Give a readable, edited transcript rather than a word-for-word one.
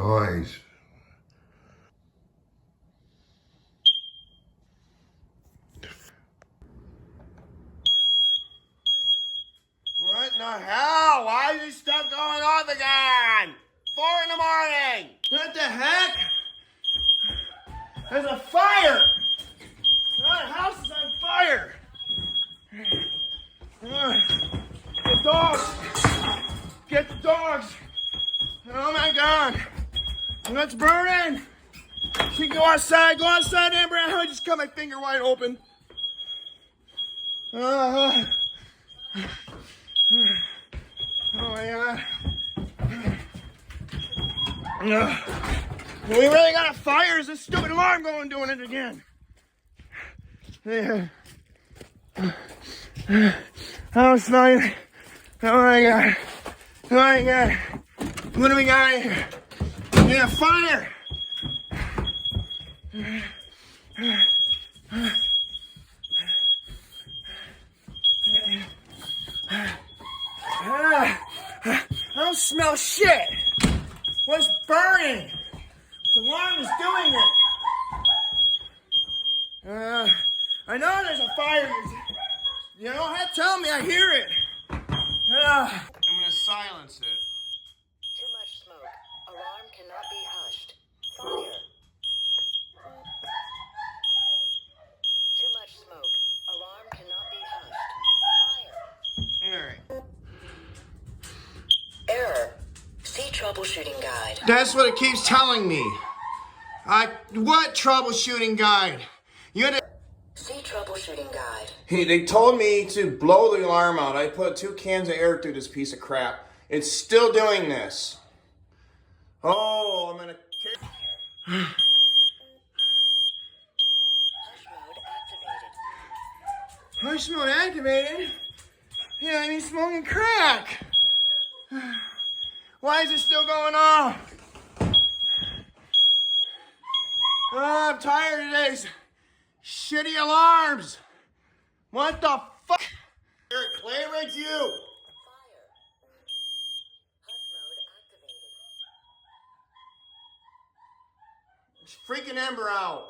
noise? What in the hell? Why is this stuff going off again? 4 in the morning. What the heck? There's a fire. The house is on fire. The dogs. Get the dogs. Oh my God. It's burning. She go outside, Amber. I just cut my finger wide open. Oh my God. We really got a fire. Is this stupid alarm doing it again? Yeah. Oh, it's not. Oh my God. Oh my God. What do we got here? Yeah, fire. I don't smell shit. What's burning? The alarm is doing it. I know there's a fire. You don't have to tell me. I hear it. I'm gonna silence it. Too much smoke. Alarm cannot be hushed. Fire. Too much smoke. Alarm cannot be hushed. Fire. All right. Error. See troubleshooting guide. That's what it keeps telling me. What troubleshooting guide? You had to. See troubleshooting guide. They told me to blow the alarm out. I put 2 cans of air through this piece of crap. It's still doing this. Oh, I'm gonna. Hush mode activated. Hush mode activated? Yeah, I mean smoking crack. Why is it still going on? Oh, I'm tired of these shitty alarms. What the fuck? Eric Clay, it's you. Fire. Hush mode activated. It's freaking Ember out.